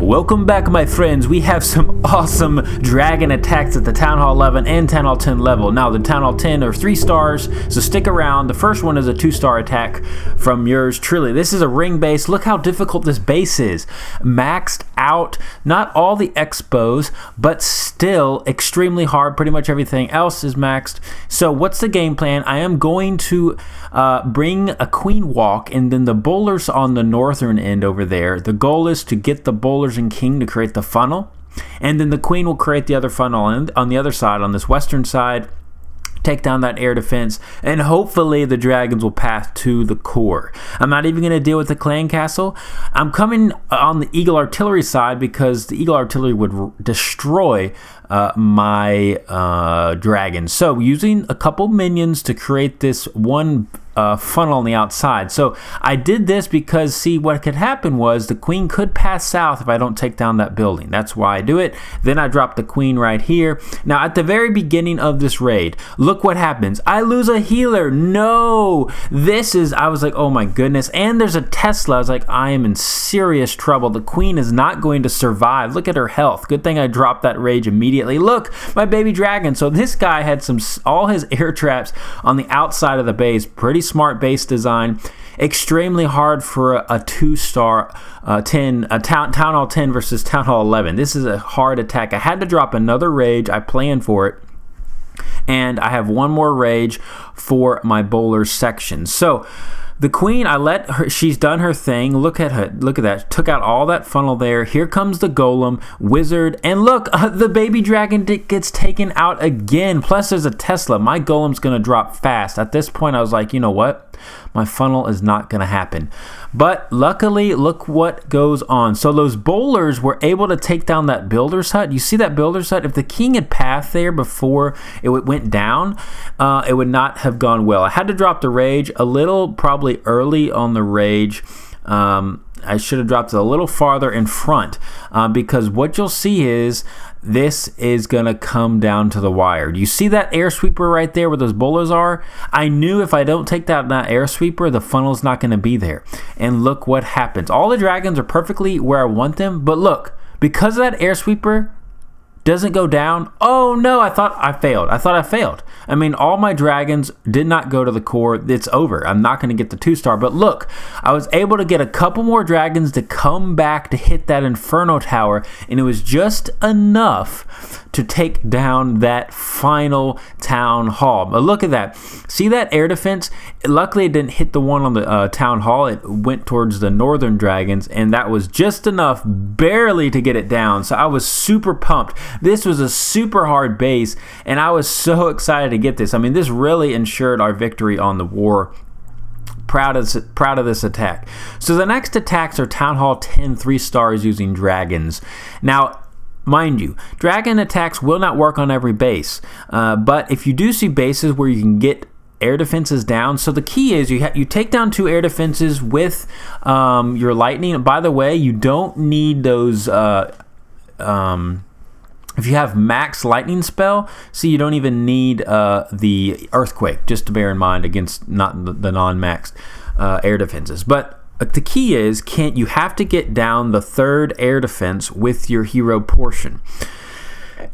Welcome back, my friends. We have some awesome dragon attacks at the Town Hall 11 and Town Hall 10 level. Now, the Town Hall 10 are 3 stars, so stick around. The first one is a 2-star attack from yours truly. This is a ring base. Look how difficult this base is. Maxed out, not all the expos, but still extremely hard. Pretty much everything else is maxed. So what's the game plan? I am going to bring a queen walk, and then the bowlers on the northern end over there. The goal is to get the bowlers and king to create the funnel, and then the queen will create the other funnel on the other side, on this western side, take down that air defense, and hopefully the dragons will pass to the core. I'm not even going to deal with the clan castle. I'm coming on the eagle artillery side because the eagle artillery would destroy my dragons. So using a couple minions to create this one funnel on the outside. So I did this because, see, what could happen was the queen could pass south if I don't take down that building. That's why I do it. Then I drop the queen right here. Now, at the very beginning of this raid, look what happens. I lose a healer. No! I was like, oh my goodness. And there's a Tesla. I was like, I am in serious trouble. The queen is not going to survive. Look at her health. Good thing I dropped that rage immediately. Look, my baby dragon. So this guy had all his air traps on the outside of the base. Pretty smart base design. Extremely hard for a 2-star Town Hall 10 versus Town Hall 11. This is a hard attack. I had to drop another rage. I planned for it. And I have one more rage for my bowler section. So the queen, I let her, she's done her thing. Look at her, look at that. Took out all that funnel there. Here comes the golem, wizard, and look, the baby dragon gets taken out again. Plus there's a Tesla. My golem's gonna drop fast. At this point I was like, you know what? My funnel is not gonna happen. But luckily, look what goes on. So those bowlers were able to take down that builder's hut. You see that builder's hut? If the king had passed there before it went down, it would not have gone well. I had to drop the rage a little, probably early on the rage. I should have dropped it a little farther in front because what you'll see is this is going to come down to the wire. Do you see that air sweeper right there where those bowlers are? I knew if I don't take that air sweeper, the funnel's not going to be there. And look what happens. All the dragons are perfectly where I want them, but look, because of that air sweeper doesn't go down. Oh no, I thought I failed. I mean, all my dragons did not go to the core. It's over. I'm not going to get the 2-star. But look, I was able to get a couple more dragons to come back to hit that Inferno Tower. And it was just enough to take down that final town hall. But look at that. See that air defense? Luckily, it didn't hit the one on the town hall. It went towards the northern dragons. And that was just enough, barely, to get it down. So I was super pumped. This was a super hard base, and I was so excited to get this. I mean, this really ensured our victory on the war. Proud of this attack. So the next attacks are Town Hall 10 3 stars using dragons. Now, mind you, dragon attacks will not work on every base, but if you do see bases where you can get air defenses down, so the key is you take down 2 air defenses with your lightning. By the way, you don't need those if you have max lightning spell, see, you don't even need the earthquake, just to bear in mind against not the non-maxed air defenses. But the key is, you have to get down the 3rd air defense with your hero portion.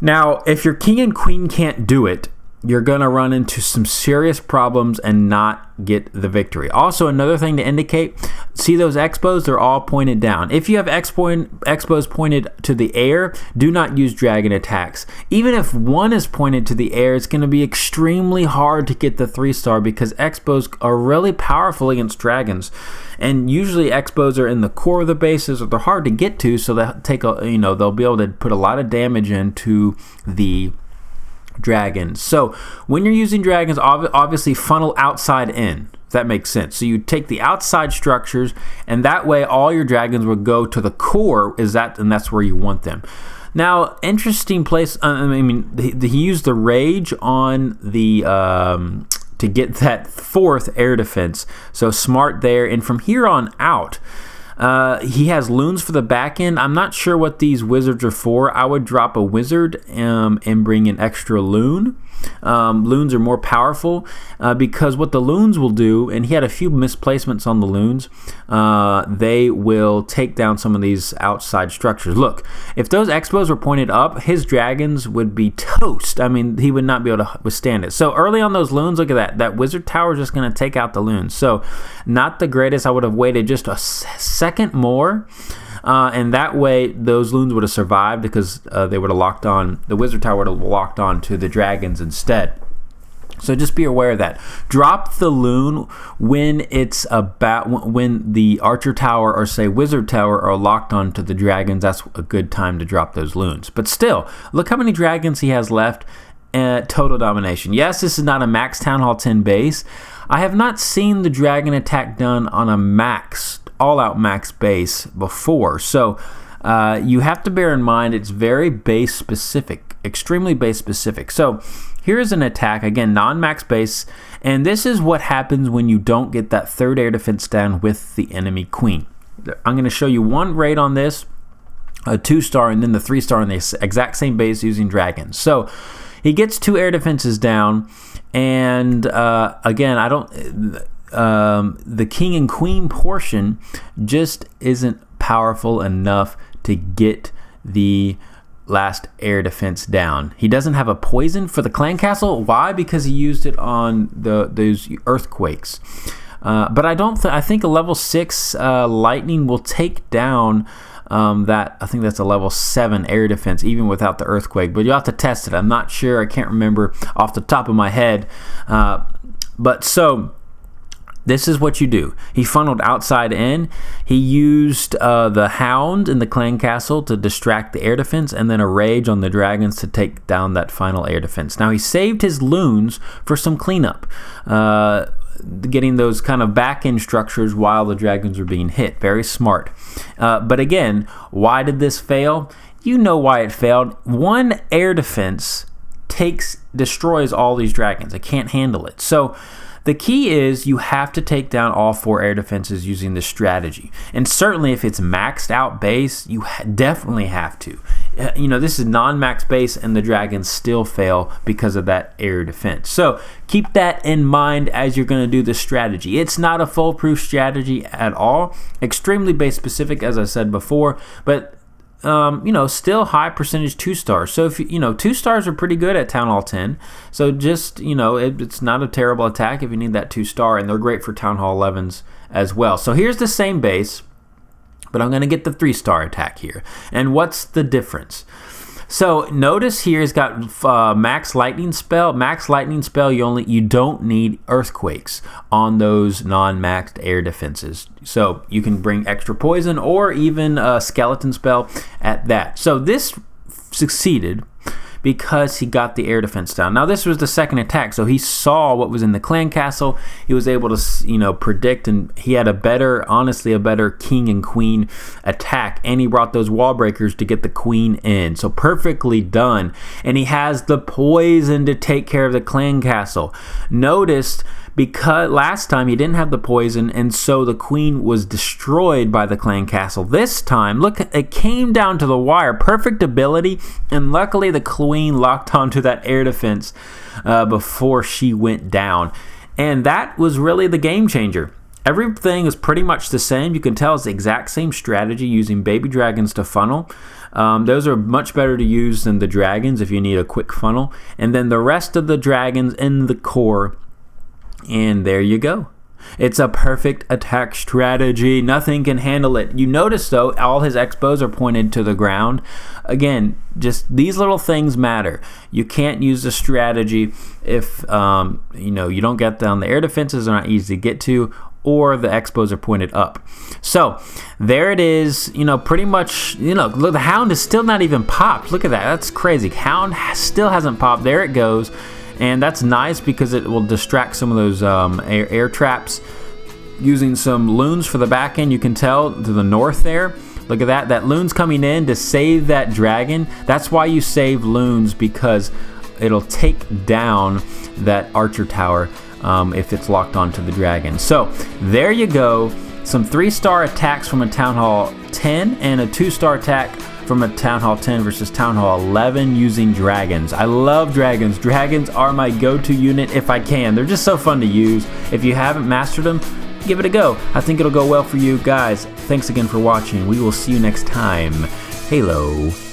Now, if your king and queen can't do it, you're going to run into some serious problems and not get the victory. Also, another thing to indicate, see those expos? They're all pointed down. If you have expos pointed to the air, do not use dragon attacks. Even if one is pointed to the air, it's going to be extremely hard to get the 3-star because expos are really powerful against dragons. And usually expos are in the core of the bases, or they're hard to get to, so they'll be able to put a lot of damage into the dragons. So when you're using dragons, obviously funnel outside in, if that makes sense. So you take the outside structures, and that way all your dragons will go to the core, and that's where you want them. Now, interesting place. He used the rage on the to get that 4th air defense. So smart there. And from here on out, he has loons for the back end. I'm not sure what these wizards are for. I would drop a wizard and bring an extra loon. loons are more powerful because what the loons will do, and he had a few misplacements on the loons, they will take down some of these outside structures. Look, if those X-bows were pointed up, his dragons would be toast. I mean, he would not be able to withstand it. So early on those loons, look at that. That wizard tower is just going to take out the loons. So not the greatest. I would have waited just a second more. And that way, those loons would have survived because they would have locked on, the wizard tower would have locked on to the dragons instead. So just be aware of that. Drop the loon when it's when the archer tower or say wizard tower are locked onto the dragons. That's a good time to drop those loons. But still, look how many dragons he has left. Total domination. Yes, this is not a max Town Hall 10 base. I have not seen the dragon attack done on a max, all-out max base before. So you have to bear in mind it's very base specific, extremely base specific. So here's an attack, again, non-max base, and this is what happens when you don't get that third air defense down with the enemy queen. I'm going to show you one raid on this, a 2-star, and then the 3-star on the exact same base using dragons. So he gets 2 air defenses down, and again, I don't. The king and queen portion just isn't powerful enough to get the last air defense down. He doesn't have a poison for the clan castle. Why? Because he used it on those earthquakes. But I think a level 6 lightning will take down I think that's a level 7 air defense even without the earthquake, but you'll have to test it. I'm not sure. I can't remember off the top of my head. But so this is what you do. He funneled outside in. He used the hound in the clan castle to distract the air defense, and then a rage on the dragons to take down that final air defense. Now he saved his loons for some cleanup, getting those kind of back-end structures while the dragons were being hit. Very smart. But again, why did this fail? You know why it failed. One air defense destroys all these dragons. It can't handle it. So the key is you have to take down all 4 air defenses using this strategy. And certainly if it's maxed out base, you definitely have to. This is non-max base and the dragons still fail because of that air defense. So keep that in mind as you're going to do this strategy. It's not a foolproof strategy at all. Extremely base specific, as I said before, but still high percentage 2-stars. So if 2-stars are pretty good at Town Hall 10. So just, it's not a terrible attack if you need that 2-star, and they're great for Town Hall 11s as well. So here's the same base, but I'm going to get the 3-star attack here. And what's the difference? So notice here he's got max lightning spell. Max lightning spell, you don't need earthquakes on those non-maxed air defenses. So you can bring extra poison or even a skeleton spell at that. So this succeeded because he got the air defense down. Now this was the second attack, so he saw what was in the clan castle. He was able to predict, and he had a better king and queen attack, and he brought those wall breakers to get the queen in. So perfectly done. And he has the poison to take care of the clan castle. Notice because last time he didn't have the poison, and so the queen was destroyed by the clan castle. This time, look, it came down to the wire. Perfect ability, and luckily the queen locked onto that air defense before she went down. And that was really the game changer. Everything is pretty much the same. You can tell it's the exact same strategy using baby dragons to funnel. Those are much better to use than the dragons if you need a quick funnel. And then the rest of the dragons in the core. And there you go. It's a perfect attack strategy. Nothing can handle it. You notice, though, all his X-bows are pointed to the ground. Again, just these little things matter. You can't use the strategy if you don't get down. The air defenses are not easy to get to, or the X-bows are pointed up. So there it is. Pretty much. Look, the hound is still not even popped. Look at that. That's crazy. Hound still hasn't popped. There it goes. And that's nice because it will distract some of those air traps. Using some loons for the back end, you can tell to the north there. Look at that. That loon's coming in to save that dragon. That's why you save loons, because it'll take down that archer tower if it's locked onto the dragon. So there you go. Some 3-star attacks from a Town Hall 10 and a 2-star attack from a Town Hall 10 versus Town Hall 11 using dragons. I love dragons. Dragons are my go-to unit if I can. They're just so fun to use. If you haven't mastered them, give it a go. I think it'll go well for you guys. Thanks again for watching. We will see you next time. Halo.